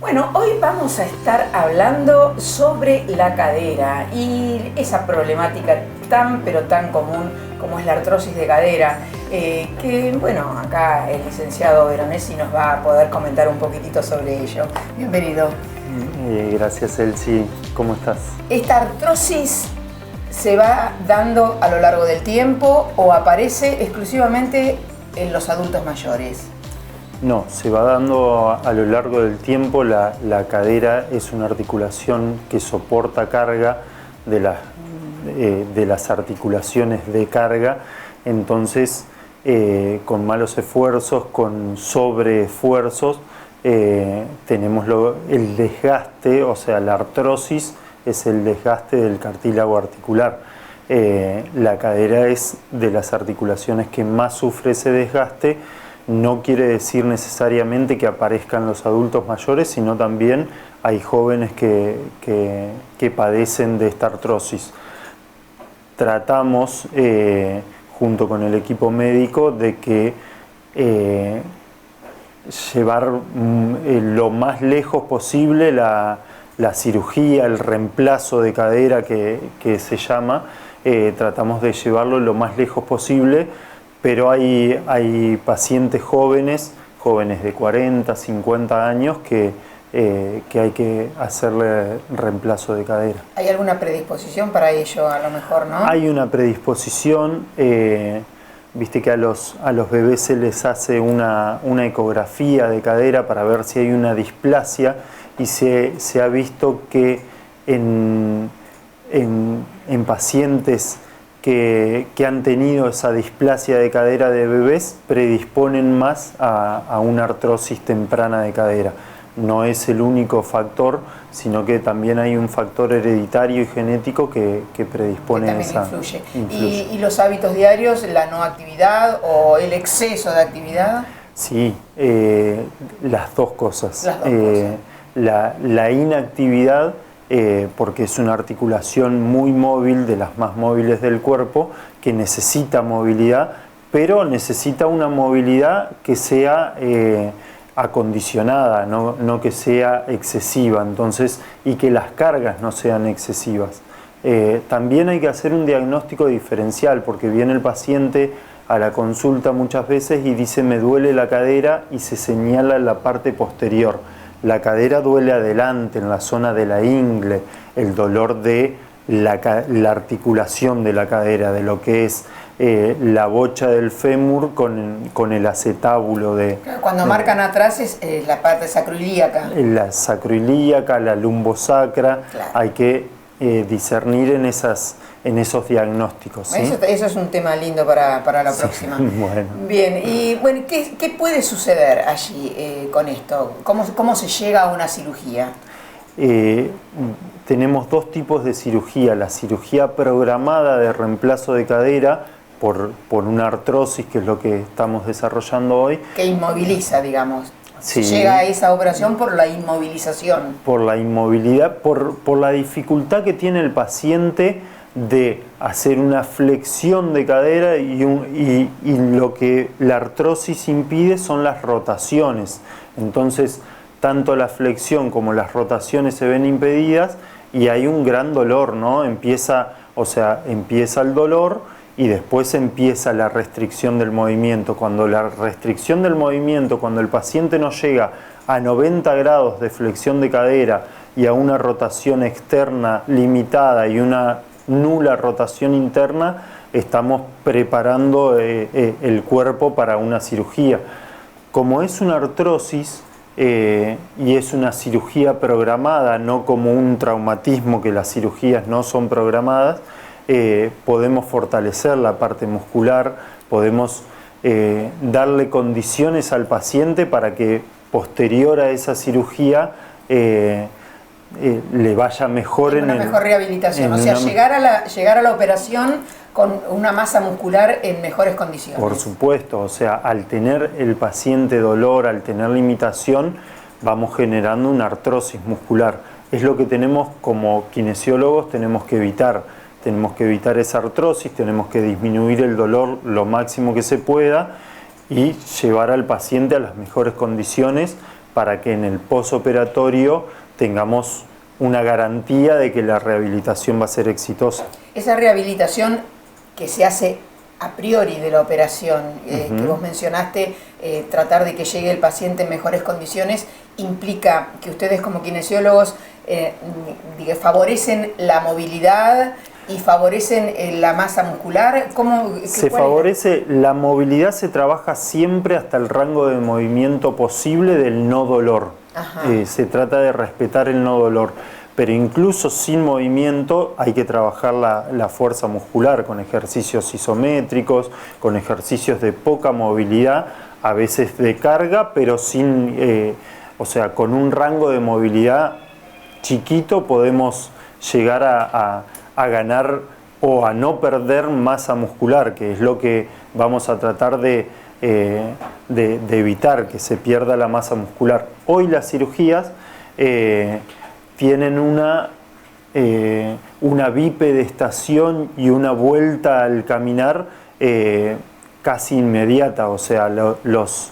Bueno, hoy vamos a estar hablando sobre la cadera y esa problemática tan pero tan común como es la artrosis de cadera, que bueno, acá el licenciado Veronesi nos va a poder comentar un poquitito sobre ello. Bienvenido. Gracias, Elsie. ¿Cómo estás? ¿Esta artrosis se va dando a lo largo del tiempo o aparece exclusivamente en los adultos mayores? No, se va dando a lo largo del tiempo. La cadera es una articulación que soporta carga de las articulaciones de carga. Entonces, con malos esfuerzos, con sobreesfuerzos, tenemos el desgaste, o sea, la artrosis es el desgaste del cartílago articular. La cadera es de las articulaciones que más sufre ese desgaste. No quiere decir necesariamente que aparezcan los adultos mayores, sino también hay jóvenes que padecen de esta artrosis. Tratamos, junto con el equipo médico, de que llevar lo más lejos posible la cirugía, el reemplazo de cadera que se llama. Tratamos de llevarlo lo más lejos posible, pero hay pacientes jóvenes de 40, 50 años que hay que hacerle reemplazo de cadera. ¿Hay alguna predisposición para ello, a lo mejor, no? Hay una predisposición. Viste que a los bebés se les hace una ecografía de cadera para ver si hay una displasia, y se ha visto que en pacientes que han tenido esa displasia de cadera de bebés predisponen más a una artrosis temprana de cadera. No es el único factor, sino que también hay un factor hereditario y genético que predispone que también influye. ¿Y los hábitos diarios, la no actividad o el exceso de actividad? Sí, las dos cosas. Las dos cosas. La inactividad, porque es una articulación muy móvil, de las más móviles del cuerpo, que necesita movilidad, pero necesita una movilidad que sea acondicionada, no que sea excesiva, entonces, y que las cargas no sean excesivas. También hay que hacer un diagnóstico diferencial, porque viene el paciente a la consulta muchas veces y dice: me duele la cadera, y se señala la parte posterior. La cadera duele adelante, en la zona de la ingle, el dolor de la articulación de la cadera, de lo que es la bocha del fémur con el acetábulo de... Cuando marcan atrás es la parte sacroilíaca. La sacroilíaca, la lumbosacra. Claro. Hay que discernir en esos diagnósticos, ¿sí? Eso es un tema lindo para la próxima. Bueno. Bien, y bueno, ¿qué puede suceder allí con esto? ¿Cómo se llega a una cirugía? Tenemos dos tipos de cirugía: la cirugía programada de reemplazo de cadera por una artrosis, que es lo que estamos desarrollando hoy. Que inmoviliza, digamos. Sí. Se llega a esa operación por la inmovilización. Por la inmovilidad, por la dificultad que tiene el paciente de hacer una flexión de cadera, y lo que la artrosis impide son las rotaciones. Entonces, tanto la flexión como las rotaciones se ven impedidas y hay un gran dolor, ¿no? Empieza el dolor y después empieza la restricción del movimiento. Cuando la restricción del movimiento, cuando el paciente no llega a 90 grados de flexión de cadera y a una rotación externa limitada y una nula rotación interna, estamos preparando el cuerpo para una cirugía. Como es una artrosis y es una cirugía programada, no como un traumatismo, que las cirugías no son programadas, podemos fortalecer la parte muscular, podemos darle condiciones al paciente para que posterior a esa cirugía le vaya mejor en una mejor rehabilitación, llegar a la operación con una masa muscular en mejores condiciones. Por supuesto, o sea, al tener el paciente dolor, al tener limitación, vamos generando una artrosis muscular. Es lo que tenemos como kinesiólogos, tenemos que evitar esa artrosis, tenemos que disminuir el dolor lo máximo que se pueda y llevar al paciente a las mejores condiciones para que en el posoperatorio tengamos una garantía de que la rehabilitación va a ser exitosa. Esa rehabilitación que se hace a priori de la operación, que vos mencionaste, tratar de que llegue el paciente en mejores condiciones, implica que ustedes como kinesiólogos favorecen la movilidad y favorecen la masa muscular. Se favorece la movilidad, se trabaja siempre hasta el rango de movimiento posible del no dolor. Se trata de respetar el no dolor, pero incluso sin movimiento hay que trabajar la fuerza muscular con ejercicios isométricos, con ejercicios de poca movilidad, a veces de carga, pero sin, con un rango de movilidad chiquito podemos llegar a ganar o a no perder masa muscular, que es lo que vamos a tratar de evitar, que se pierda la masa muscular. Hoy las cirugías tienen una bipedestación y una vuelta al caminar casi inmediata, o sea, los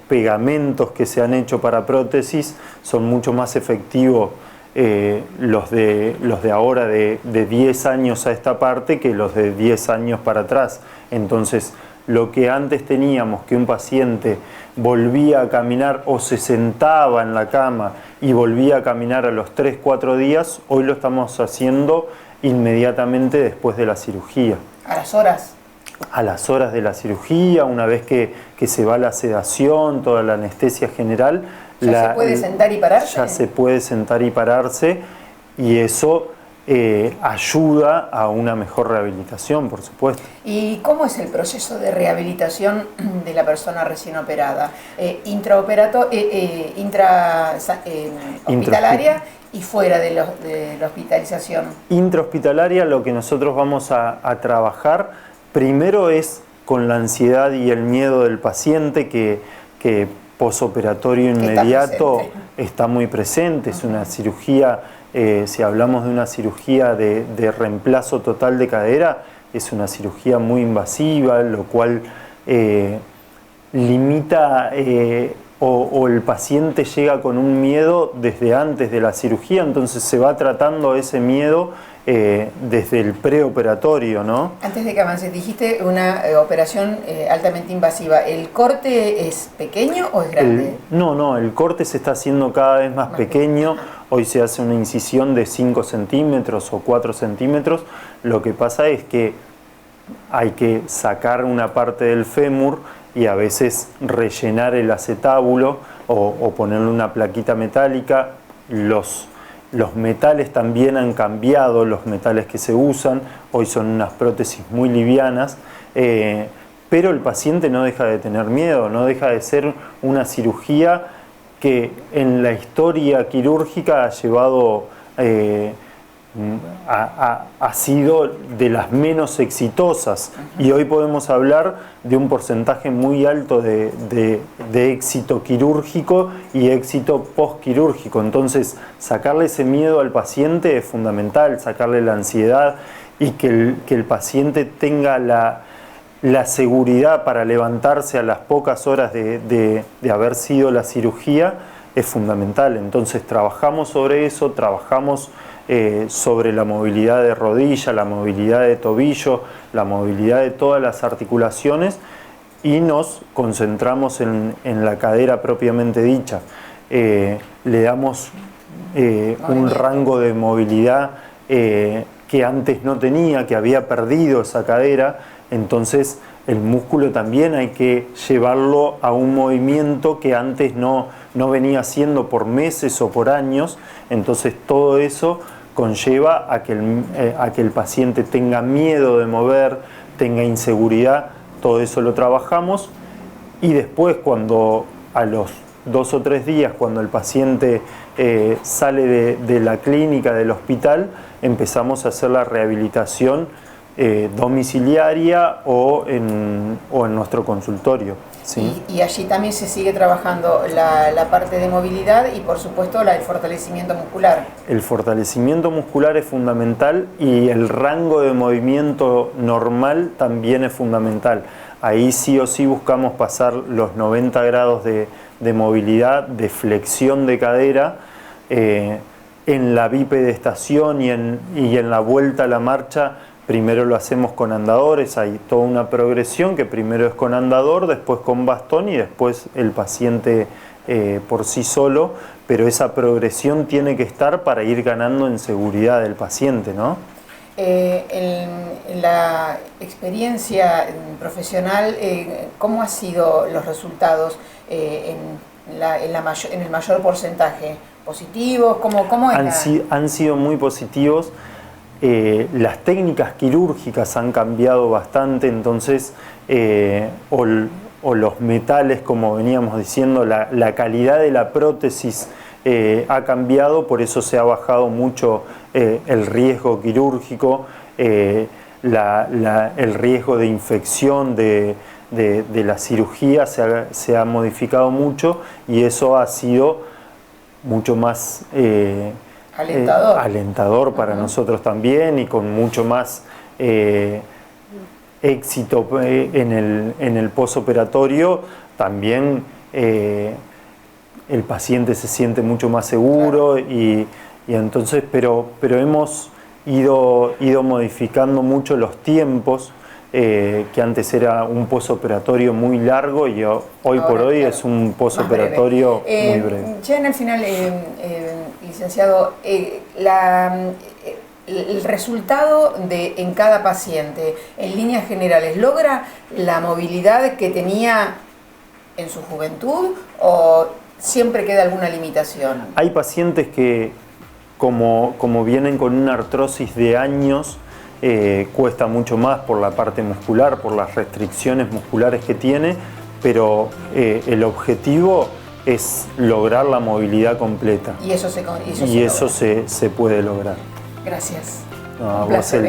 pegamentos que se han hecho para prótesis son mucho más efectivos los de ahora de 10 años a esta parte que los de 10 años para atrás. Entonces, lo que antes teníamos, que un paciente volvía a caminar o se sentaba en la cama y volvía a caminar a los 3-4 días, hoy lo estamos haciendo inmediatamente después de la cirugía. ¿A las horas? A las horas de la cirugía, una vez que se va la sedación, toda la anestesia general. ¿Ya se puede sentar y pararse? Ya se puede sentar y pararse, y eso ayuda a una mejor rehabilitación, por supuesto. ¿Y cómo es el proceso de rehabilitación de la persona recién operada? Intrahospitalaria y fuera de la hospitalización. Intrahospitalaria, lo que nosotros vamos a trabajar primero es con la ansiedad y el miedo del paciente, que posoperatorio inmediato está muy presente. Es una cirugía, si hablamos de una cirugía de reemplazo total de cadera, es una cirugía muy invasiva, lo cual limita o el paciente llega con un miedo desde antes de la cirugía, entonces se va tratando ese miedo desde el preoperatorio, ¿no? Antes de que avances, dijiste una operación altamente invasiva. ¿El corte es pequeño o es grande? No, el corte se está haciendo cada vez más pequeño. Hoy se hace una incisión de 5 centímetros o 4 centímetros. Lo que pasa es que hay que sacar una parte del fémur y a veces rellenar el acetábulo o ponerle una plaquita metálica. Los metales también han cambiado, los metales que se usan, hoy son unas prótesis muy livianas, pero el paciente no deja de tener miedo, no deja de ser una cirugía que en la historia quirúrgica ha llevado, ha sido de las menos exitosas, y hoy podemos hablar de un porcentaje muy alto de éxito quirúrgico y éxito postquirúrgico. Entonces, sacarle ese miedo al paciente es fundamental, sacarle la ansiedad y que el paciente tenga la seguridad para levantarse a las pocas horas de haber sido la cirugía es fundamental. Entonces, trabajamos sobre eso, trabajamos sobre la movilidad de rodilla, la movilidad de tobillo, la movilidad de todas las articulaciones, y nos concentramos en la cadera propiamente dicha. Le damos un rango de movilidad que antes no tenía, que había perdido esa cadera. Entonces el músculo también hay que llevarlo a un movimiento que antes no venía haciendo por meses o por años. Entonces todo eso conlleva a que el paciente tenga miedo de mover, tenga inseguridad. Todo eso lo trabajamos, y después, cuando a los 2 o 3 días, cuando el paciente sale de la clínica, del hospital, empezamos a hacer la rehabilitación domiciliaria o en nuestro consultorio. ¿Sí? Y allí también se sigue trabajando la parte de movilidad y, por supuesto, el fortalecimiento muscular. El fortalecimiento muscular es fundamental, y el rango de movimiento normal también es fundamental. ahí sí o sí buscamos pasar los 90 grados de movilidad, de flexión de cadera, en la bipedestación y en la vuelta a la marcha. Primero lo hacemos con andadores, hay toda una progresión que primero es con andador, después con bastón y después el paciente por sí solo, pero esa progresión tiene que estar para ir ganando en seguridad del paciente, ¿no? En la experiencia profesional, ¿cómo han sido los resultados en el mayor porcentaje? ¿Positivos? ¿Cómo es Han sido muy positivos. Las técnicas quirúrgicas han cambiado bastante, entonces, o los metales, como veníamos diciendo, la calidad de la prótesis ha cambiado, por eso se ha bajado mucho el riesgo quirúrgico, el riesgo de infección de la cirugía se ha modificado mucho y eso ha sido mucho más alentador para nosotros también y con mucho más éxito en el posoperatorio. También el paciente se siente mucho más seguro y entonces, pero hemos ido modificando mucho los tiempos, que antes era un posoperatorio muy largo y hoy por hoy es un posoperatorio muy breve. Ya en el final, licenciado, el resultado en cada paciente, en líneas generales, ¿logra la movilidad que tenía en su juventud o siempre queda alguna limitación? Hay pacientes que, como vienen con una artrosis de años, cuesta mucho más por la parte muscular, por las restricciones musculares que tiene, pero el objetivo es lograr la movilidad completa. Y eso se puede lograr. Gracias. No, Un placer,